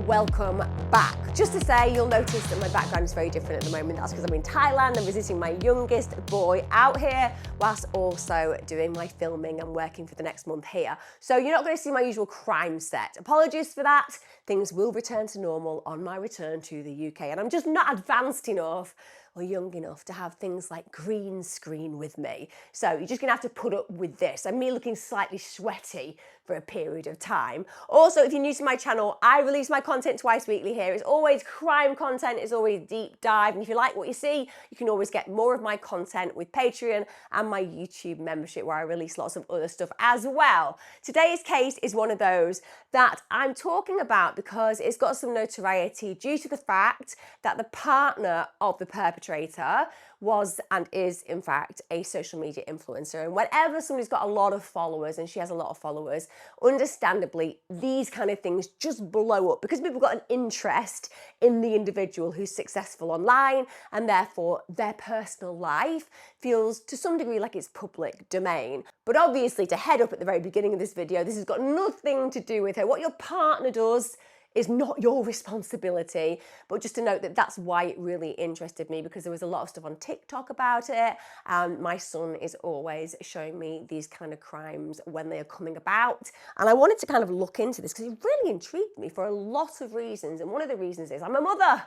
welcome back. Just to say, you'll notice that my background is very different at the moment. That's because I'm in Thailand and visiting my youngest boy out here, whilst also doing my filming and working for the next month here. So you're not going to see my usual crime set. Apologies for that. Things will return to normal on my return to the UK. And I'm just not advanced enough or young enough to have things like green screen with me. So you're just gonna have to put up with this and me looking slightly sweaty for a period of time. Also, if you're new to my channel, I release my content twice weekly here. It's always crime content, it's always deep dive. And if you like what you see, you can always get more of my content with Patreon and my YouTube membership where I release lots of other stuff as well. Today's case is one of those that I'm talking about because it's got some notoriety due to the fact that the partner of the perpetrator was and is in fact a social media influencer. And whenever somebody's got a lot of followers, and she has a lot of followers, understandably these kind of things just blow up because people got an interest in the individual who's successful online, and therefore their personal life feels to some degree like it's public domain. But obviously, to head up at the very beginning of this video, this has got nothing to do with her. What your partner does is not your responsibility, but just to note that that's why it really interested me, because there was a lot of stuff on TikTok about it. My son is always showing me these kind of crimes when they are coming about. And I wanted to kind of look into this because it really intrigued me for a lot of reasons. And one of the reasons is I'm a mother,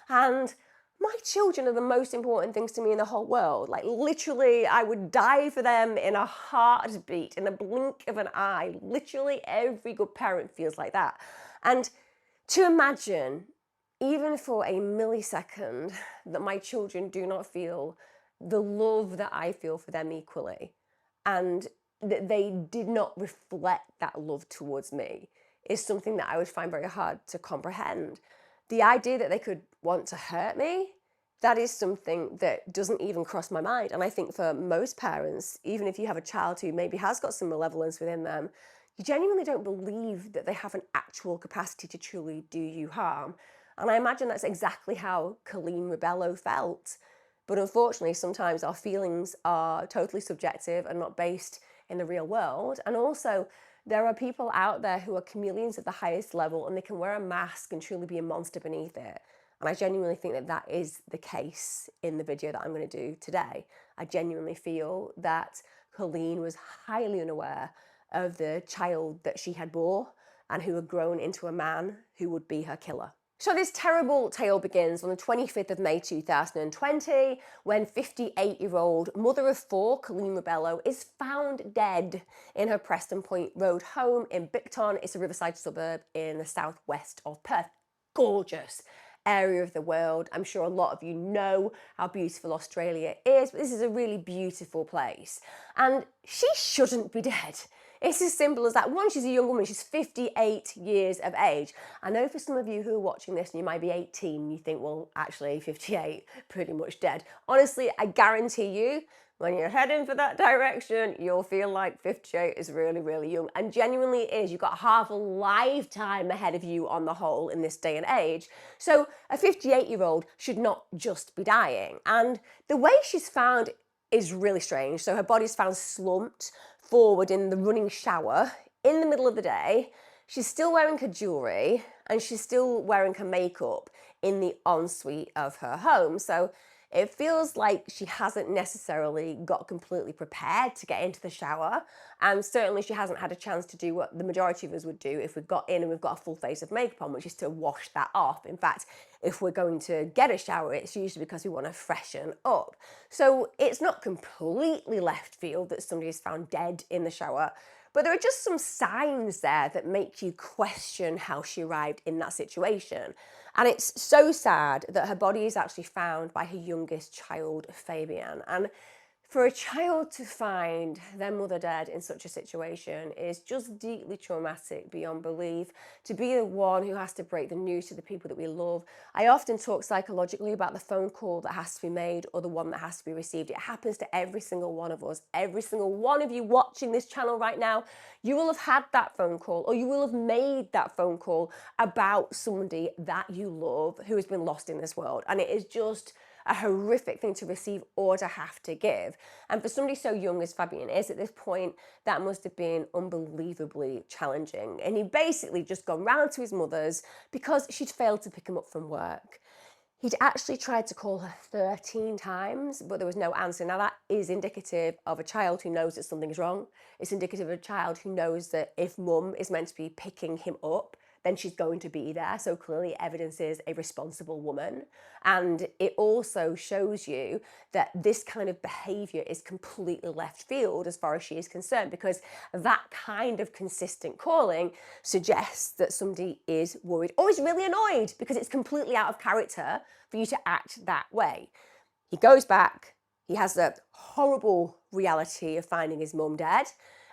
and my children are the most important things to me in the whole world. Like literally, I would die for them in a heartbeat, in a blink of an eye. Literally every good parent feels like that. And to imagine, even for a millisecond, that my children do not feel the love that I feel for them equally, and that they did not reflect that love towards me, is something that I would find very hard to comprehend. The idea that they could want to hurt me, that is something that doesn't even cross my mind. And I think for most parents, even if you have a child who maybe has got some malevolence within them, you genuinely don't believe that they have an actual capacity to truly do you harm. And I imagine that's exactly how Colleen Rebelo felt. But unfortunately, sometimes our feelings are totally subjective and not based in the real world. And also, there are people out there who are chameleons at the highest level, and they can wear a mask and truly be a monster beneath it. And I genuinely think that that is the case in the video that I'm going to do today. I genuinely feel that Colleen was highly unaware of the child that she had bore and who had grown into a man who would be her killer. So this terrible tale begins on the 25th of May 2020 when 58-year-old mother of four, Colleen Rebelo, is found dead in her Preston Point Road home in Bicton. It's a riverside suburb in the southwest of Perth. Gorgeous area of the world. I'm sure a lot of you know how beautiful Australia is, but this is a really beautiful place. And she shouldn't be dead. It's as simple as that. One, she's a young woman. She's 58 years of age. I know for some of you who are watching this and you might be 18, and you think, well, actually 58, pretty much dead. Honestly, I guarantee you, when you're heading for that direction, you'll feel like 58 is really, really young. And genuinely it is. You've got half a lifetime ahead of you on the whole in this day and age. So a 58-year-old should not just be dying. And the way she's found is really strange. So her body's found slumped forward in the running shower in the middle of the day. She's still wearing her jewellery and she's still wearing her makeup in the ensuite of her home. So it feels like she hasn't necessarily got completely prepared to get into the shower, and certainly she hasn't had a chance to do what the majority of us would do if we got in and we've got a full face of makeup on, which is to wash that off. In fact, if we're going to get a shower, it's usually because we want to freshen up. So it's not completely left field that somebody is found dead in the shower, but there are just some signs there that make you question how she arrived in that situation. And it's so sad that her body is actually found by her youngest child, Fabian. And for a child to find their mother dead in such a situation is just deeply traumatic beyond belief. To be the one who has to break the news to the people that we love. I often talk psychologically about the phone call that has to be made or the one that has to be received. It happens to every single one of us. Every single one of you watching this channel right now, you will have had that phone call, or you will have made that phone call about somebody that you love who has been lost in this world. And it is just a horrific thing to receive or to have to give. And for somebody so young as Fabian is at this point, that must have been unbelievably challenging. And he basically just gone round to his mother's because she'd failed to pick him up from work. He'd actually tried to call her 13 times, but there was no answer. Now, that is indicative of a child who knows that something's wrong. It's indicative of a child who knows that if mum is meant to be picking him up, then she's going to be there. So clearly evidences a responsible woman. And it also shows you that this kind of behaviour is completely left field as far as she is concerned, because that kind of consistent calling suggests that somebody is worried or is really annoyed, because it's completely out of character for you to act that way. He goes back, he has the horrible reality of finding his mum dead,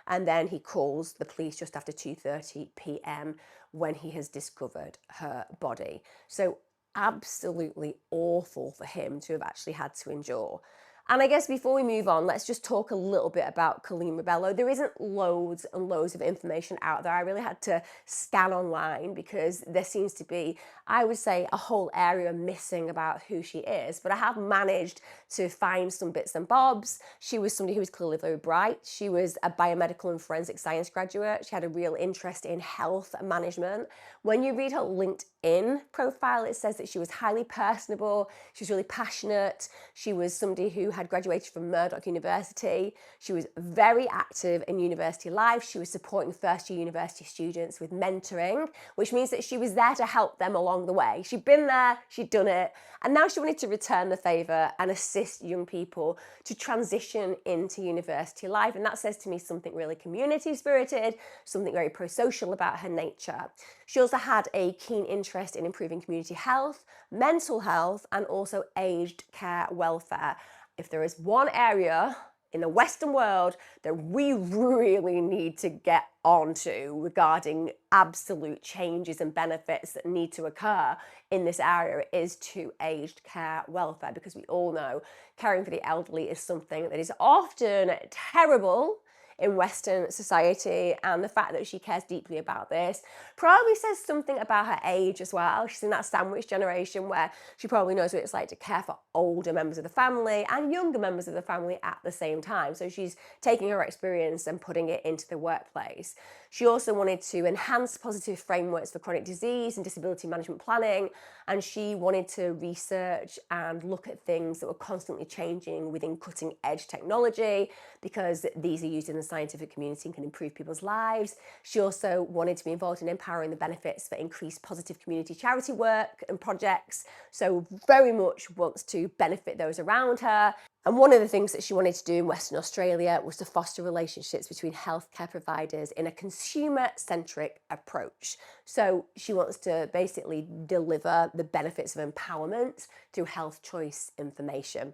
and then he calls the police just after 2:30 p.m. when he has discovered her body. So absolutely awful for him to have actually had to endure. And I guess before we move on, let's just talk a little bit about Colleen Rebelo. There isn't loads and loads of information out there. I really had to scan online because there seems to be, I would say, a whole area missing about who she is. But I have managed to find some bits and bobs. She was somebody who was clearly very bright. She was a biomedical and forensic science graduate. She had a real interest in health management. When you read her LinkedIn profile, it says that she was highly personable. She was really passionate. She was somebody who had graduated from Murdoch University. She was very active in university life. She was supporting first-year university students with mentoring, which means that she was there to help them along the way. She'd been there, she'd done it, and now she wanted to return the favour and assist young people to transition into university life. And that says to me something really community-spirited, something very pro-social about her nature. She also had a keen interest in improving community health, mental health, and also aged care welfare. If there is one area in the Western world that we really need to get onto regarding absolute changes and benefits that need to occur in this area, it is to aged care welfare, because we all know caring for the elderly is something that is often terrible in Western society, and the fact that she cares deeply about this probably says something about her age as well. She's in that sandwich generation where she probably knows what it's like to care for older members of the family and younger members of the family at the same time. So she's taking her experience and putting it into the workplace. She also wanted to enhance positive frameworks for chronic disease and disability management planning, and she wanted to research and look at things that were constantly changing within cutting edge technology, because these are used in the scientific community and can improve people's lives. She also wanted to be involved in empowering the benefits for increased positive community charity work and projects, so very much wants to benefit those around her. And one of the things that she wanted to do in Western Australia was to foster relationships between healthcare providers in a consumer-centric approach. So she wants to basically deliver the benefits of empowerment through health choice information.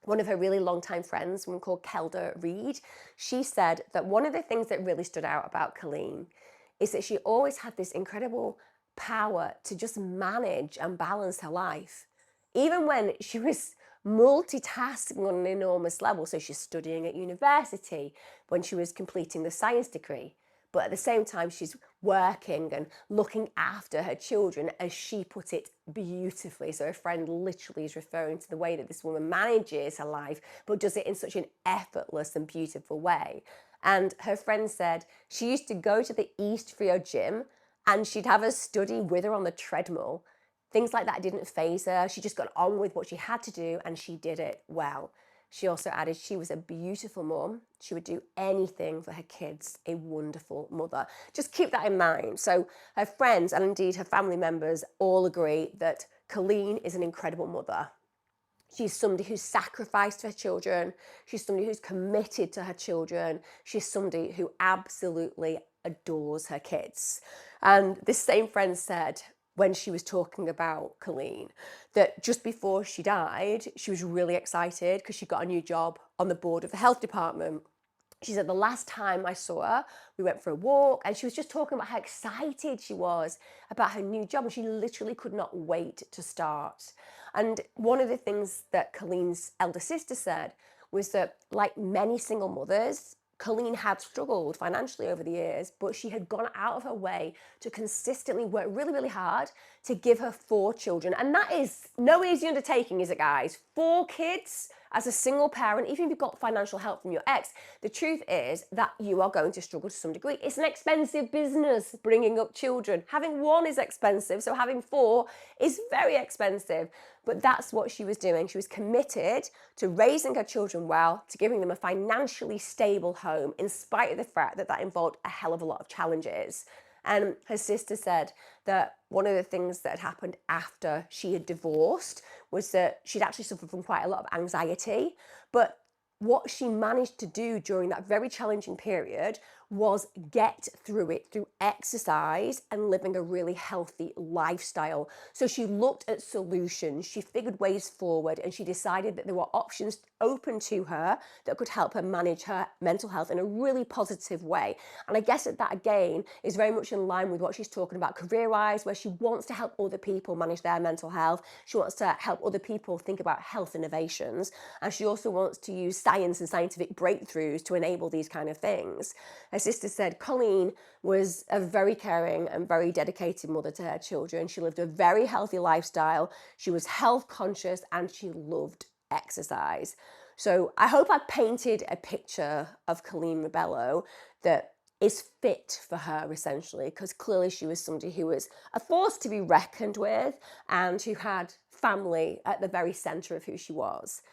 One of her really long-time friends, one called Kelda Reid, she said that one of the things that really stood out about Colleen is that she always had this incredible power to just manage and balance her life. Even when she was multitasking on an enormous level, so she's studying at university, when she was completing the science degree, but at the same time she's working and looking after her children, as she put it beautifully. So her friend literally is referring to the way that this woman manages her life, but does it in such an effortless and beautiful way. And her friend said she used to go to the East Frio gym and she'd have her study with her on the treadmill. Things like that didn't faze her. She just got on with what she had to do, and she did it well. She also added she was a beautiful mum. She would do anything for her kids, a wonderful mother. Just keep that in mind. So her friends and indeed her family members all agree that Colleen is an incredible mother. She's somebody who's sacrificed for her children. She's somebody who's committed to her children. She's somebody who absolutely adores her kids. And this same friend said, when she was talking about Colleen, that just before she died, she was really excited because she got a new job on the board of the health department. She said, the last time I saw her, we went for a walk, and she was just talking about how excited she was about her new job, and she literally could not wait to start. And one of the things that Colleen's elder sister said was that, like many single mothers, Colleen had struggled financially over the years, but she had gone out of her way to consistently work really, really hard to give her 4 children. And that is no easy undertaking, is it, guys? 4 kids as a single parent, even if you've got financial help from your ex, the truth is that you are going to struggle to some degree. It's an expensive business, bringing up children. Having 1 is expensive, so having 4 is very expensive. But that's what she was doing. She was committed to raising her children well, to giving them a financially stable home, in spite of the fact that that involved a hell of a lot of challenges. And her sister said that one of the things that had happened after she had divorced was that she'd actually suffered from quite a lot of anxiety. But what she managed to do during that very challenging period was get through it through exercise and living a really healthy lifestyle. So she looked at solutions, she figured ways forward, and she decided that there were options open to her that could help her manage her mental health in a really positive way. And I guess that again is very much in line with what she's talking about career-wise, where she wants to help other people manage their mental health. She wants to help other people think about health innovations. And she also wants to use science and scientific breakthroughs to enable these kind of things. Her sister said Colleen was a very caring and very dedicated mother to her children. She lived a very healthy lifestyle. She was health conscious and she loved exercise. So I hope I painted a picture of Colleen Rebelo that is fit for her, essentially, because clearly she was somebody who was a force to be reckoned with and who had family at the very centre of who she was.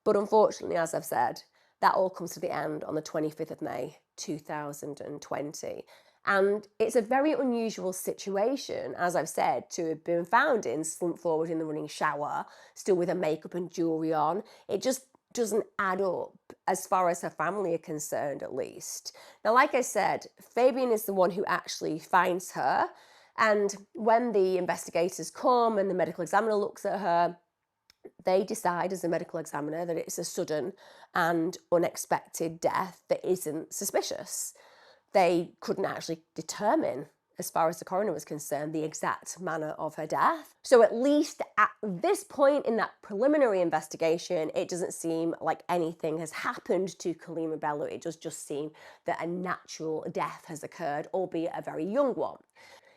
But unfortunately, as I've said, that all comes to the end on the 25th of May, 2020. And it's a very unusual situation, as I've said, to have been found in slumped forward in the running shower, still with her makeup and jewellery on. It just doesn't add up as far as her family are concerned, at least. Now, like I said, Fabian is the one who actually finds her. And when the investigators come and the medical examiner looks at her, they decide as a medical examiner that it's a sudden and unexpected death that isn't suspicious. They couldn't actually determine, as far as the coroner was concerned, the exact manner of her death. So at least at this point in that preliminary investigation, it doesn't seem like anything has happened to Colleen Rebelo. It does just seem that a natural death has occurred, albeit a very young one.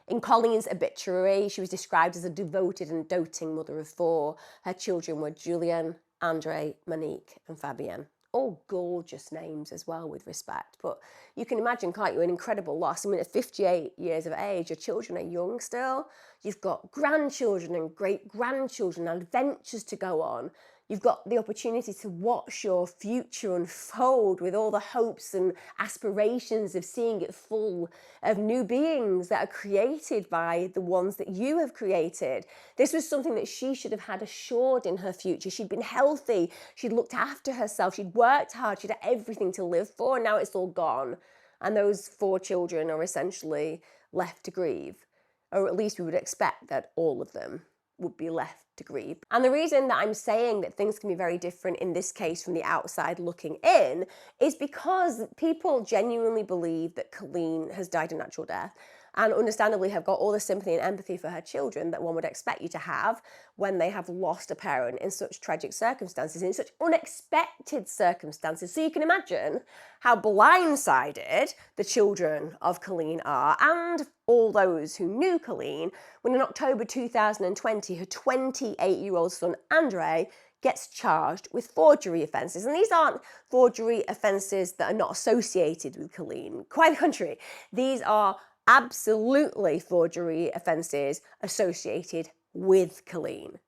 In Colleen's obituary, she was described as a devoted and doting mother of 4. Her children were Julian, Andre, Monique, and Fabienne. All gorgeous names as well, with respect. But you can imagine, can't you, an incredible loss. I mean, at 58 years of age, your children are young still. You've got grandchildren and great-grandchildren and adventures to go on. You've got the opportunity to watch your future unfold with all the hopes and aspirations of seeing it full of new beings that are created by the ones that you have created. This was something that she should have had assured in her future. She'd been healthy, she'd looked after herself, she'd worked hard, she'd had everything to live for, and now it's all gone. And those 4 children are essentially left to grieve. Or at least we would expect that all of them would be left to grieve. And the reason that I'm saying that things can be very different in this case from the outside looking in is because people genuinely believe that Colleen has died a natural death, and understandably have got all the sympathy and empathy for her children that one would expect you to have when they have lost a parent in such tragic circumstances, in such unexpected circumstances. So you can imagine how blindsided the children of Colleen are, and all those who knew Colleen, when in October 2020, her 28-year-old son, Andre, gets charged with forgery offences. And these aren't forgery offences that are not associated with Colleen. Quite the contrary. These are absolutely forgery offences associated with Colleen.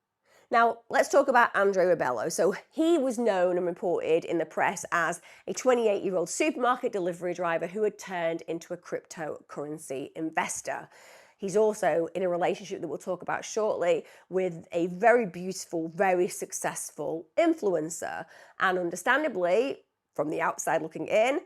Now, let's talk about Andre Rebelo. So he was known and reported in the press as a 28-year-old supermarket delivery driver who had turned into a cryptocurrency investor. He's also in a relationship that we'll talk about shortly with a very beautiful, very successful influencer. And understandably, from the outside looking in,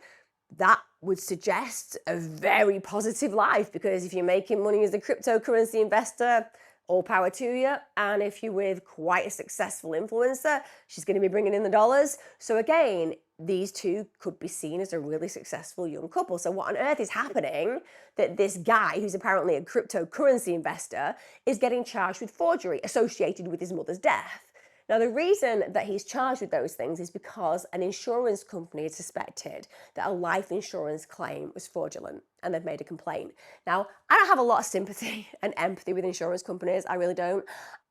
that would suggest a very positive life, because if you're making money as a cryptocurrency investor, all power to you. And if you're with quite a successful influencer, she's going to be bringing in the dollars. So again, these two could be seen as a really successful young couple. So what on earth is happening that this guy, who's apparently a cryptocurrency investor, is getting charged with forgery associated with his mother's death? Now, the reason that he's charged with those things is because an insurance company had suspected that a life insurance claim was fraudulent and they've made a complaint. Now, I don't have a lot of sympathy and empathy with insurance companies. I really don't.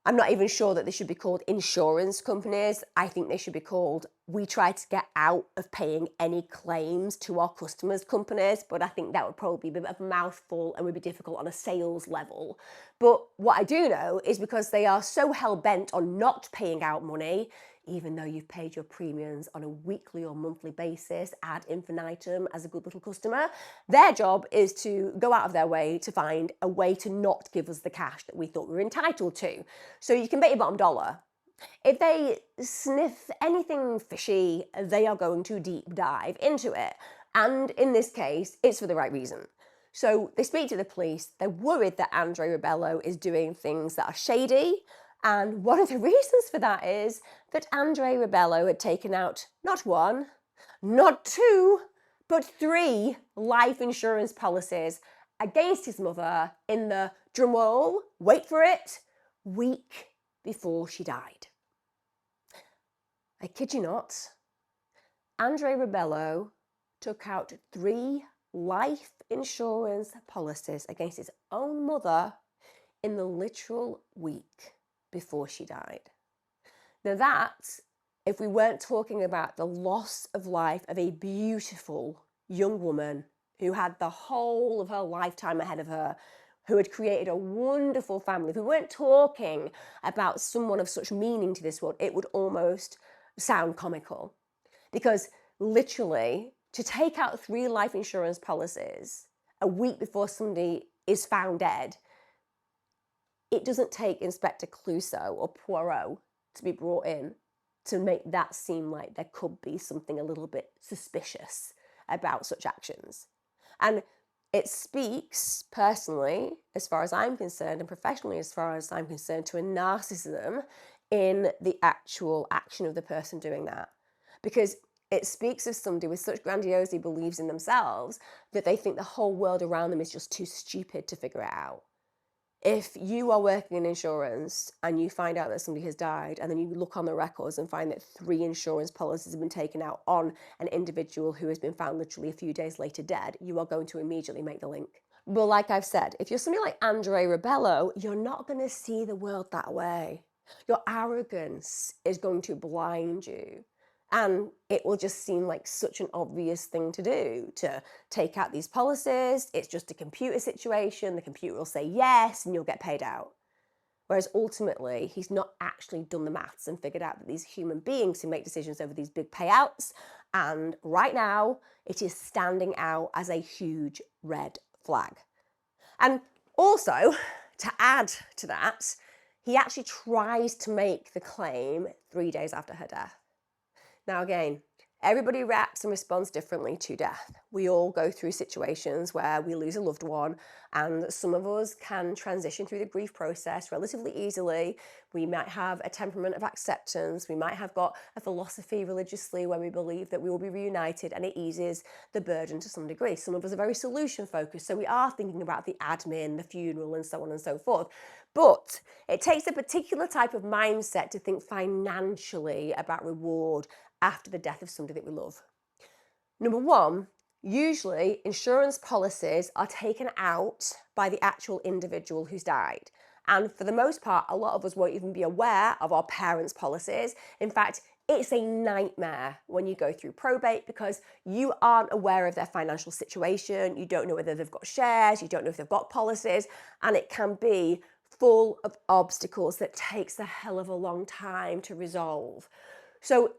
I'm not even sure that they should be called insurance companies. I think they should be called, we try to get out of paying any claims to our customers companies, but I think that would probably be a bit of a mouthful and would be difficult on a sales level. But what I do know is because they are so hell-bent on not paying out money, even though you've paid your premiums on a weekly or monthly basis ad infinitum as a good little customer, their job is to go out of their way to find a way to not give us the cash that we thought we were entitled to. So you can bet your bottom dollar, if they sniff anything fishy, they are going to deep dive into it. And in this case, it's for the right reason. So they speak to the police, they're worried that Andre Rebelo is doing things that are shady. And one of the reasons for that is that Andre Rebelo had taken out not one, not two, but 3 life insurance policies against his mother in the, drumroll, wait for it, week before she died. I kid you not, Andre Rebelo took out 3 life insurance policies against his own mother in the literal week before she died. Now that, if we weren't talking about the loss of life of a beautiful young woman who had the whole of her lifetime ahead of her, who had created a wonderful family, if we weren't talking about someone of such meaning to this world, it would almost sound comical. Because literally, to take out 3 life insurance policies a week before somebody is found dead, it doesn't take Inspector Clouseau or Poirot to be brought in to make that seem like there could be something a little bit suspicious about such actions. And it speaks, personally, as far as I'm concerned, and professionally as far as I'm concerned, to a narcissism in the actual action of the person doing that. Because it speaks of somebody with such grandiosity believes in themselves that they think the whole world around them is just too stupid to figure it out. If you are working in insurance and you find out that somebody has died, and then you look on the records and find that 3 insurance policies have been taken out on an individual who has been found literally a few days later dead, you are going to immediately make the link. But like I've said, if you're somebody like Andre Rebelo, you're not going to see the world that way. Your arrogance is going to blind you. And it will just seem like such an obvious thing to do, to take out these policies. It's just a computer situation. The computer will say yes, and you'll get paid out. Whereas ultimately, he's not actually done the maths and figured out that these human beings who make decisions over these big payouts. And right now, it is standing out as a huge red flag. And also, to add to that, he actually tries to make the claim 3 days after her death. Now again, everybody reacts and responds differently to death. We all go through situations where we lose a loved one, and some of us can transition through the grief process relatively easily. We might have a temperament of acceptance. We might have got a philosophy religiously where we believe that we will be reunited, and it eases the burden to some degree. Some of us are very solution focused, so we are thinking about the admin, the funeral, and so on and so forth. But it takes a particular type of mindset to think financially about reward after the death of somebody that we love. Number one, usually insurance policies are taken out by the actual individual who's died. And for the most part, a lot of us won't even be aware of our parents' policies. In fact, it's a nightmare when you go through probate because you aren't aware of their financial situation. You don't know whether they've got shares, you don't know if they've got policies, and it can be full of obstacles that takes a hell of a long time to resolve. So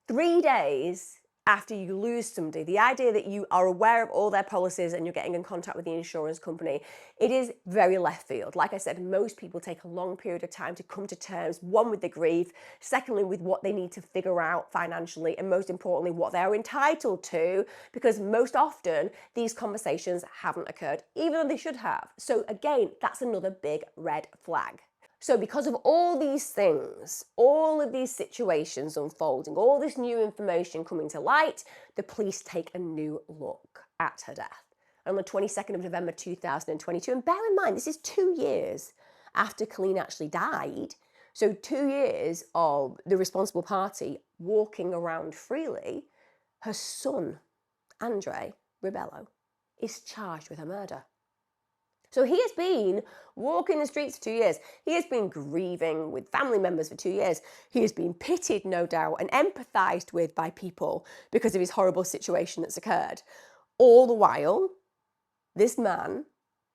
3 days after you lose somebody, the idea that you are aware of all their policies and you're getting in contact with the insurance company, it is very left field. Like I said, most people take a long period of time to come to terms, one, with the grief, secondly, with what they need to figure out financially, and most importantly, what they're entitled to, because most often these conversations haven't occurred, even though they should have. So again, that's another big red flag. So because of all these things, all of these situations unfolding, all this new information coming to light, the police take a new look at her death. On the 22nd of November 2022, and bear in mind, this is 2 years after Colleen actually died, So 2 years of the responsible party walking around freely, her son, Andre Rebelo, is charged with her murder. So he has been walking the streets for 2 years. He has been grieving with family members for 2 years. He has been pitied, no doubt, and empathised with by people because of his horrible situation that's occurred. All the while, this man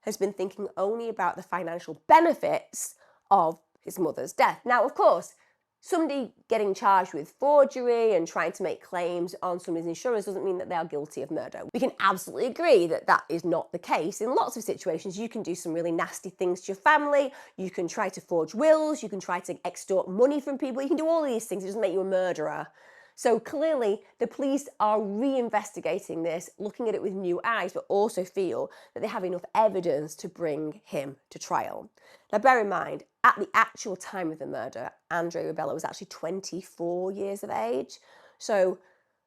has been thinking only about the financial benefits of his mother's death. Now, of course, somebody getting charged with forgery and trying to make claims on somebody's insurance doesn't mean that they are guilty of murder. We can absolutely agree that that is not the case. In lots of situations, you can do some really nasty things to your family. You can try to forge wills. You can try to extort money from people. You can do all of these things. It doesn't make you a murderer. So clearly, the police are reinvestigating this, looking at it with new eyes, but also feel that they have enough evidence to bring him to trial. Now, bear in mind, at the actual time of the murder, Andre Rebelo was actually 24 years of age. So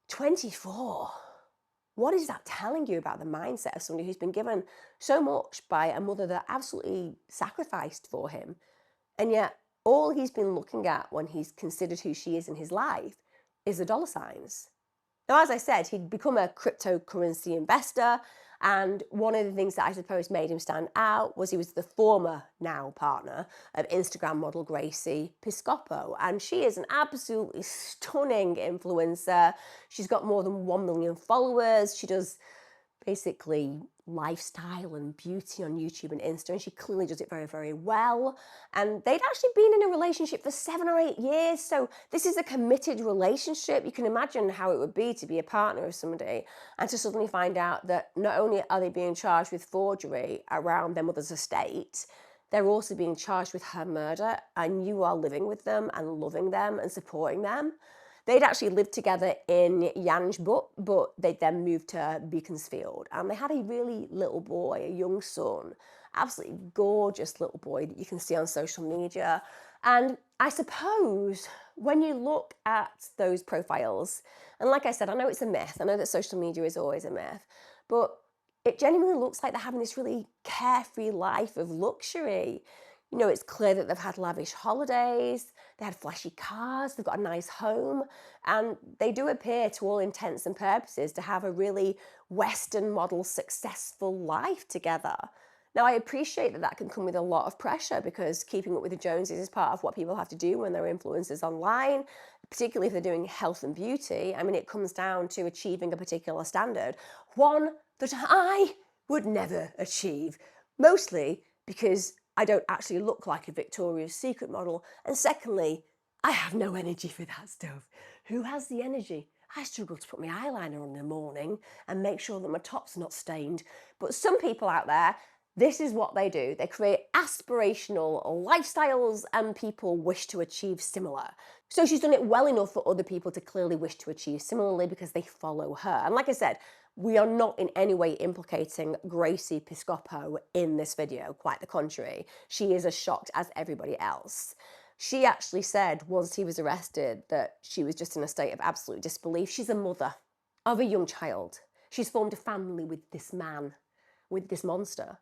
24, what is that telling you about the mindset of somebody who's been given so much by a mother that absolutely sacrificed for him? And yet, all he's been looking at when he's considered who she is in his life is the dollar signs. Now, as I said, he'd become a cryptocurrency investor, and one of the things that I suppose made him stand out was he was the former now partner of Instagram model Gracie Piscopo, and she is an absolutely stunning influencer. She's got more than 1 million followers. She does basically lifestyle and beauty on YouTube and Insta, and she clearly does it very, very well. And they'd actually been in a relationship for 7 or 8 years, so this is a committed relationship. You can imagine how it would be to be a partner of somebody and to suddenly find out that not only are they being charged with forgery around their mother's estate, they're also being charged with her murder, and you are living with them and loving them and supporting them. They'd actually lived together in Yanjbut, but they'd then moved to Beaconsfield, and they had a really little boy, a young son, absolutely gorgeous little boy that you can see on social media. And I suppose when you look at those profiles, and like I said, I know it's a myth, I know that social media is always a myth, but it genuinely looks like they're having this really carefree life of luxury. You know, it's clear that they've had lavish holidays, they had flashy cars, they've got a nice home, and they do appear, to all intents and purposes, to have a really Western model successful life together. Now, I appreciate that that can come with a lot of pressure, because keeping up with the Joneses is part of what people have to do when they're influencers online, particularly if they're doing health and beauty. I mean, it comes down to achieving a particular standard, one that I would never achieve, mostly because I don't actually look like a Victoria's Secret model, and secondly, I have no energy for that stuff. Who has the energy? I struggle to put my eyeliner on in the morning and make sure that my top's not stained. But some people out there, this is what they do. They create aspirational lifestyles, and people wish to achieve similar. So she's done it well enough for other people to clearly wish to achieve similarly because they follow her. And like I said, we are not in any way implicating Gracie Piscopo in this video, quite the contrary. She is as shocked as everybody else. She actually said once he was arrested that she was just in a state of absolute disbelief. She's a mother of a young child. She's formed a family with this man, with this monster.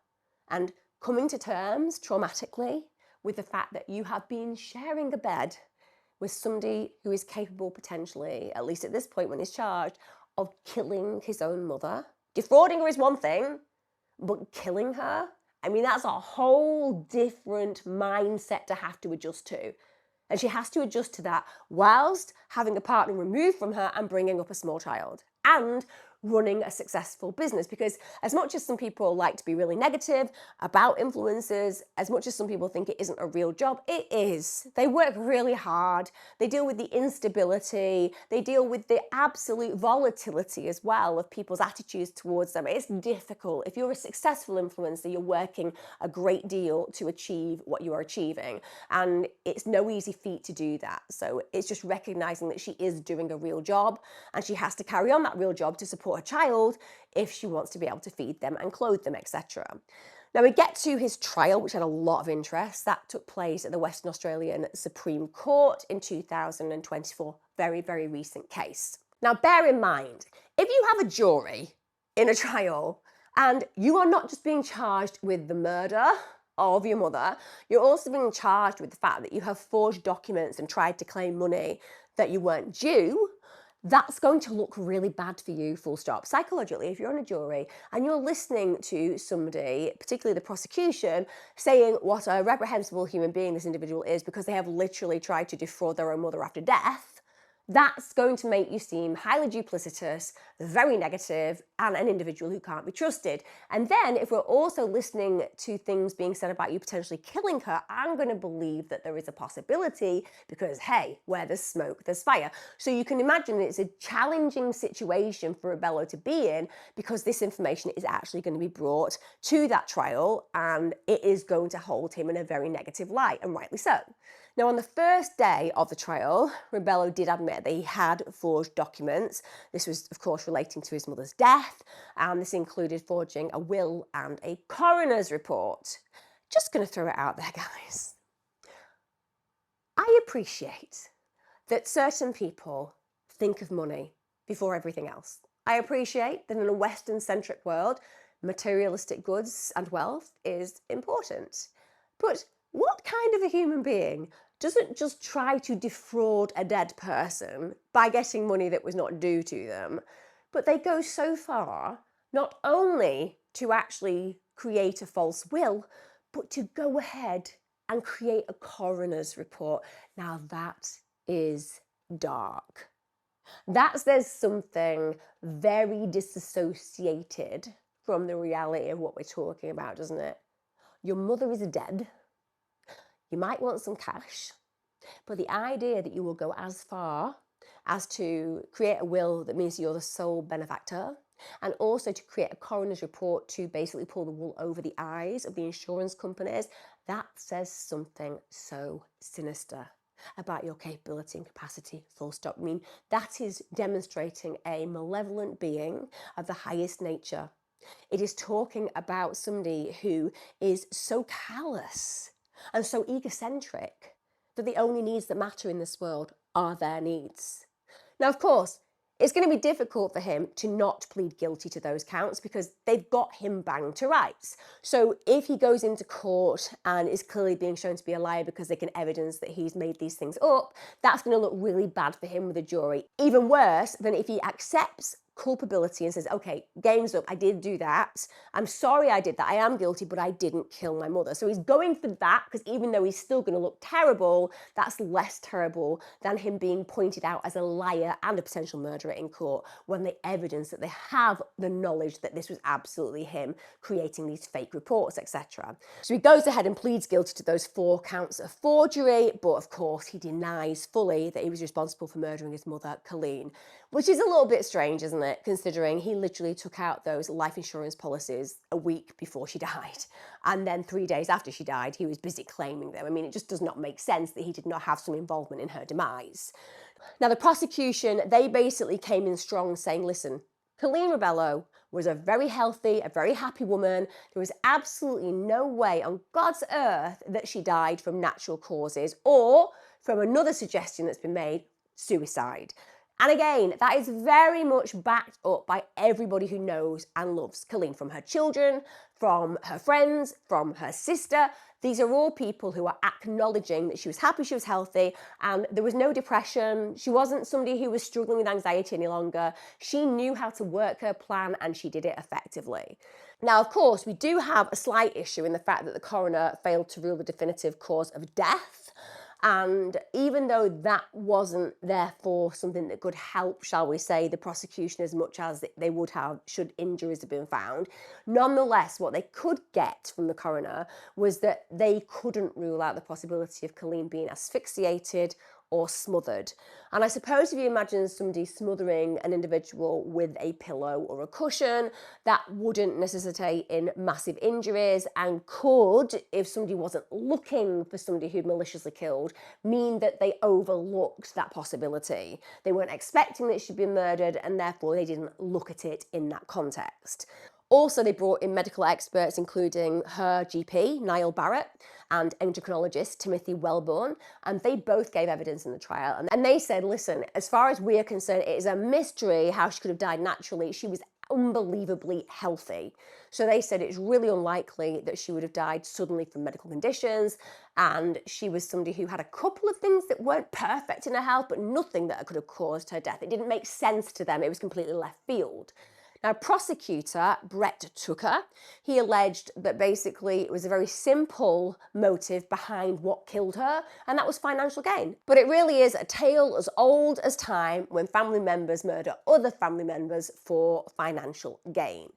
And coming to terms, traumatically, with the fact that you have been sharing a bed with somebody who is capable potentially, at least at this point when he's charged, of killing his own mother. Defrauding her is one thing, but killing her, I mean, that's a whole different mindset to have to adjust to. And she has to adjust to that whilst having a partner removed from her and bringing up a small child and running a successful business. Because as much as some people like to be really negative about influencers, as much as some people think it isn't a real job, it is. They work really hard. They deal with the instability. They deal with the absolute volatility as well of people's attitudes towards them. It's difficult. If you're a successful influencer, you're working a great deal to achieve what you are achieving. And it's no easy feat to do that. So it's just recognizing that she is doing a real job, and she has to carry on that real job to support her child if she wants to be able to feed them and clothe them, etc. Now we get to his trial, which had a lot of interest. That took place at the Western Australian Supreme Court in 2024. Very, very recent case. Now bear in mind, if you have a jury in a trial and you are not just being charged with the murder of your mother, you're also being charged with the fact that you have forged documents and tried to claim money that you weren't due, that's going to look really bad for you, full stop. Psychologically, if you're on a jury and you're listening to somebody, particularly the prosecution, saying what a reprehensible human being this individual is because they have literally tried to defraud their own mother after death, that's going to make you seem highly duplicitous, very negative, and an individual who can't be trusted. And then if we're also listening to things being said about you potentially killing her, I'm going to believe that there is a possibility because, hey, where there's smoke, there's fire. So you can imagine that it's a challenging situation for Rebelo to be in because this information is actually going to be brought to that trial and it is going to hold him in a very negative light, and rightly so. Now, on the first day of the trial, Rebelo did admit that he had forged documents. This was, of course, relating to his mother's death, and this included forging a will and a coroner's report. Just going to throw it out there, guys. I appreciate that certain people think of money before everything else. I appreciate that in a Western-centric world, materialistic goods and wealth is important. But what kind of a human being doesn't just try to defraud a dead person by getting money that was not due to them, but they go so far not only to actually create a false will, but to go ahead and create a coroner's report. Now that is dark. There's something very disassociated from the reality of what we're talking about, doesn't it? Your mother is dead. You might want some cash, but the idea that you will go as far as to create a will that means you're the sole benefactor, and also to create a coroner's report to basically pull the wool over the eyes of the insurance companies, that says something so sinister about your capability and capacity, full stop. I mean, that is demonstrating a malevolent being of the highest nature. It is talking about somebody who is so callous and so egocentric that the only needs that matter in this world are their needs. Now, of course, it's going to be difficult for him to not plead guilty to those counts because they've got him banged to rights. So if he goes into court and is clearly being shown to be a liar because they can evidence that he's made these things up, that's going to look really bad for him with a jury. Even worse than if he accepts culpability and says, okay, game's up, I did do that. I'm sorry I did that. I am guilty, but I didn't kill my mother. So he's going for that because even though he's still going to look terrible, that's less terrible than him being pointed out as a liar and a potential murderer in court when they evidence that they have the knowledge that this was absolutely him creating these fake reports, etc. So he goes ahead and pleads guilty to those 4 counts of forgery, but of course he denies fully that he was responsible for murdering his mother, Colleen, which is a little bit strange, isn't it? Considering he literally took out those life insurance policies a week before she died. And then 3 days after she died, he was busy claiming them. I mean, it just does not make sense that he did not have some involvement in her demise. Now, the prosecution, they basically came in strong saying, listen, Colleen Rebelo was a very healthy, a very happy woman. There was absolutely no way on God's earth that she died from natural causes or from another suggestion that's been made, suicide. And again, that is very much backed up by everybody who knows and loves Colleen, from her children, from her friends, from her sister. These are all people who are acknowledging that she was happy, she was healthy, and there was no depression. She wasn't somebody who was struggling with anxiety any longer. She knew how to work her plan and she did it effectively. Now, of course, we do have a slight issue in the fact that the coroner failed to rule the definitive cause of death. And even though that wasn't therefore something that could help, shall we say, the prosecution as much as they would have should injuries have been found, nonetheless, what they could get from the coroner was that they couldn't rule out the possibility of Colleen being asphyxiated or smothered. And I suppose if you imagine somebody smothering an individual with a pillow or a cushion, that wouldn't necessitate in massive injuries and could, if somebody wasn't looking for somebody who'd maliciously killed, mean that they overlooked that possibility. They weren't expecting that she'd been murdered and therefore they didn't look at it in that context. Also, they brought in medical experts, including her GP, Niall Barrett, and endocrinologist, Timothy Wellborn, and they both gave evidence in the trial. And they said, listen, as far as we're concerned, it is a mystery how she could have died naturally. She was unbelievably healthy. So they said it's really unlikely that she would have died suddenly from medical conditions, and she was somebody who had a couple of things that weren't perfect in her health, but nothing that could have caused her death. It didn't make sense to them. It was completely left field. Now, prosecutor Brett Tucker, he alleged that basically it was a very simple motive behind what killed her, and that was financial gain. But it really is a tale as old as time when family members murder other family members for financial gain.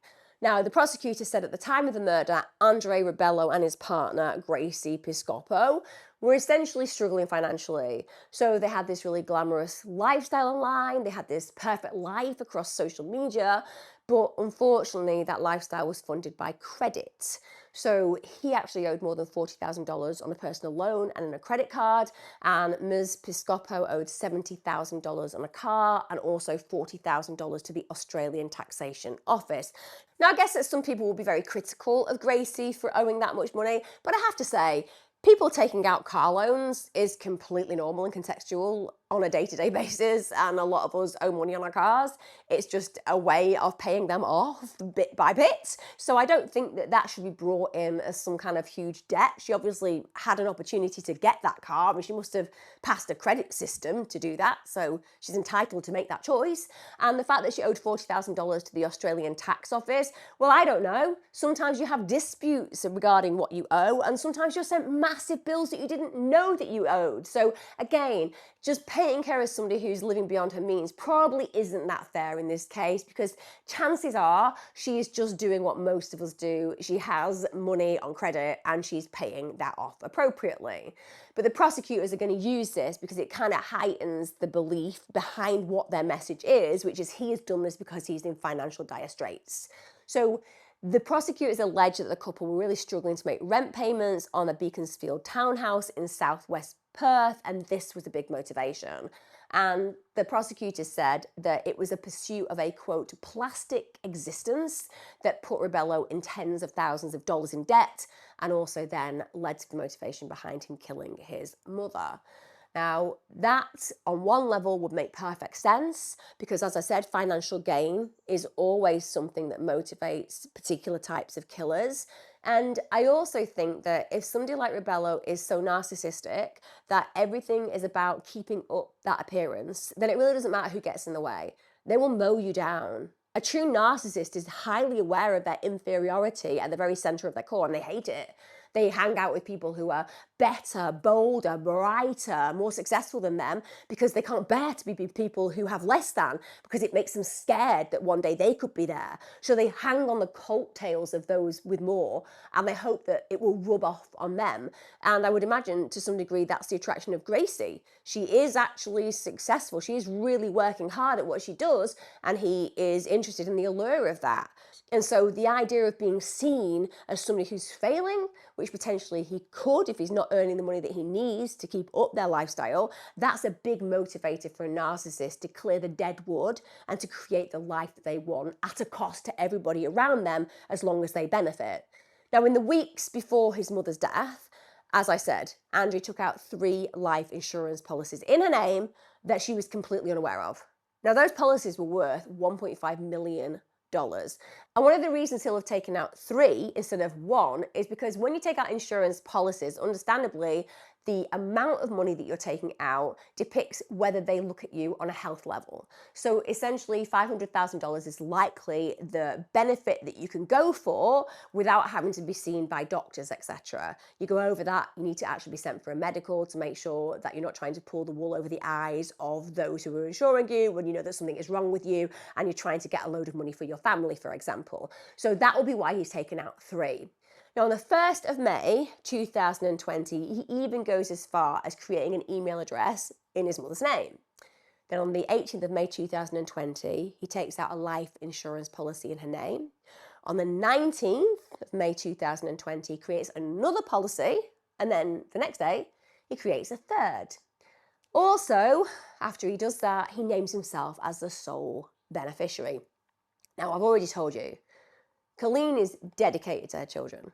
Now, the prosecutor said at the time of the murder, Andre Rebelo and his partner, Gracie Piscopo, were essentially struggling financially. So they had this really glamorous lifestyle online, they had this perfect life across social media, but unfortunately that lifestyle was funded by credit. So he actually owed more than $40,000 on a personal loan and on a credit card, and Ms. Piscopo owed $70,000 on a car and also $40,000 to the Australian Taxation Office. Now, I guess that some people will be very critical of Gracie for owing that much money, but I have to say, people taking out car loans is completely normal and contextual on a day-to-day basis, and a lot of us owe money on our cars. It's just a way of paying them off bit by bit. So I don't think that that should be brought in as some kind of huge debt. She obviously had an opportunity to get that car, and she must have passed a credit system to do that, so she's entitled to make that choice. And the fact that she owed $40,000 to the Australian Tax Office, well, I don't know. Sometimes you have disputes regarding what you owe, and sometimes you're sent massive bills that you didn't know that you owed. So again, just paying care of somebody who's living beyond her means probably isn't that fair in this case, because chances are she is just doing what most of us do. She has money on credit and she's paying that off appropriately. But the prosecutors are going to use this because it kind of heightens the belief behind what their message is, which is he has done this because he's in financial dire straits. So the prosecutors allege that the couple were really struggling to make rent payments on a Beaconsfield townhouse in southwest Perth, and this was a big motivation. And the prosecutor said that it was a pursuit of a, quote, plastic existence that put Rebelo in tens of thousands of dollars in debt, and also then led to the motivation behind him killing his mother. Now, that on one level would make perfect sense because, as I said, financial gain is always something that motivates particular types of killers. And I also think that if somebody like Rebelo is so narcissistic that everything is about keeping up that appearance, then it really doesn't matter who gets in the way. They will mow you down. A true narcissist is highly aware of their inferiority at the very center of their core, and they hate it. They hang out with people who are better, bolder, brighter, more successful than them because they can't bear to be people who have less than, because it makes them scared that one day they could be there. So they hang on the coattails of those with more, and they hope that it will rub off on them. And I would imagine to some degree that's the attraction of Gracie. She is actually successful. She is really working hard at what she does, and he is interested in the allure of that. And so the idea of being seen as somebody who's failing, which potentially he could if he's not earning the money that he needs to keep up their lifestyle, that's a big motivator for a narcissist to clear the dead wood and to create the life that they want at a cost to everybody around them as long as they benefit. Now, in the weeks before his mother's death, as I said, Andrea took out 3 life insurance policies in her name that she was completely unaware of. Now, those policies were worth $1.5 million. And one of the reasons he'll have taken out 3 instead of 1 is because when you take out insurance policies, understandably, the amount of money that you're taking out depicts whether they look at you on a health level. So essentially, $500,000 is likely the benefit that you can go for without having to be seen by doctors, etc. You go over that, you need to actually be sent for a medical to make sure that you're not trying to pull the wool over the eyes of those who are insuring you when you know that something is wrong with you and you're trying to get a load of money for your family, for example. So that will be why he's taken out 3. Now, on the 1st of May 2020, he even goes as far as creating an email address in his mother's name. Then on the 18th of May 2020, he takes out a life insurance policy in her name. On the 19th of May 2020, he creates another policy, and then the next day, he creates a 3rd. Also, after he does that, he names himself as the sole beneficiary. Now, I've already told you, Colleen is dedicated to her children.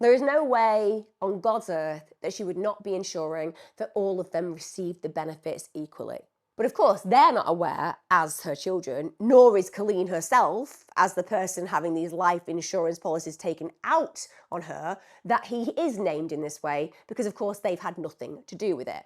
There is no way on God's earth that she would not be ensuring that all of them receive the benefits equally. But of course, they're not aware as her children, nor is Colleen herself, as the person having these life insurance policies taken out on her, that he is named in this way, because of course they've had nothing to do with it.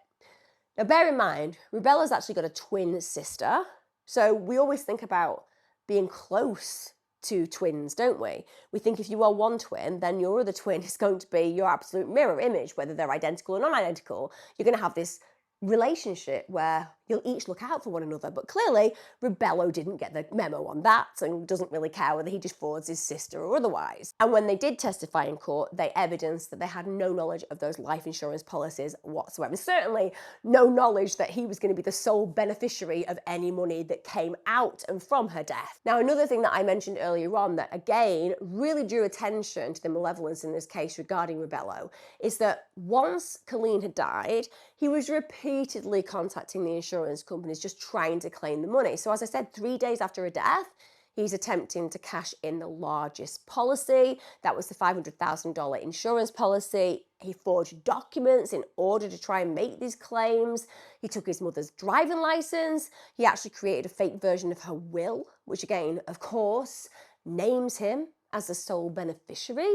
Now bear in mind, Rebelo's actually got a twin sister, so we always think about being close to twins, don't we? We think if you are one twin, then your other twin is going to be your absolute mirror image, whether they're identical or non-identical. You're going to have this relationship where you'll each look out for one another. But clearly, Rebelo didn't get the memo on that and doesn't really care whether he just frauds his sister or otherwise. And when they did testify in court, they evidenced that they had no knowledge of those life insurance policies whatsoever. And certainly no knowledge that he was going to be the sole beneficiary of any money that came out and from her death. Now, another thing that I mentioned earlier on that, again, really drew attention to the malevolence in this case regarding Rebelo is that once Colleen had died, he was repeatedly contacting the insurance companies just trying to claim the money. So as I said, 3 days after her death, he's attempting to cash in the largest policy. That was the $500,000 insurance policy. He forged documents in order to try and make these claims. He took his mother's driving license. He actually created a fake version of her will, which again, of course, names him as the sole beneficiary.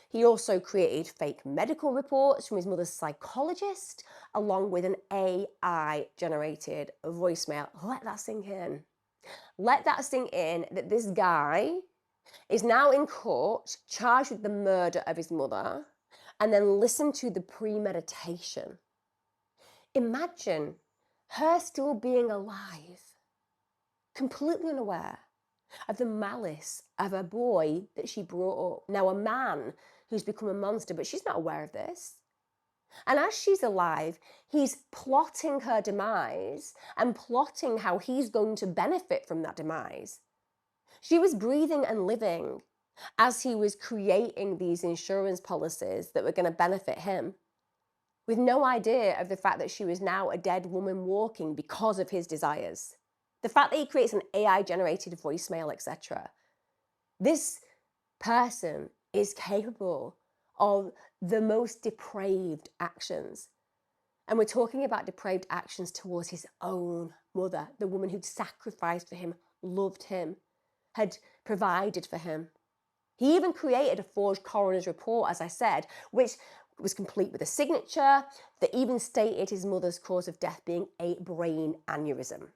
He also created fake medical reports from his mother's psychologist, along with an AI-generated voicemail. Let that sink in. Let that sink in that this guy is now in court, charged with the murder of his mother, and then listen to the premeditation. Imagine her still being alive, completely unaware of the malice of a boy that she brought up. Now a man who's become a monster, but she's not aware of this. And as she's alive, he's plotting her demise and plotting how he's going to benefit from that demise. She was breathing and living as he was creating these insurance policies that were going to benefit him, with no idea of the fact that she was now a dead woman walking because of his desires. The fact that he creates an AI-generated voicemail, etc. This person is capable of the most depraved actions. And we're talking about depraved actions towards his own mother, the woman who'd sacrificed for him, loved him, had provided for him. He even created a forged coroner's report, as I said, which was complete with a signature that even stated his mother's cause of death being a brain aneurysm.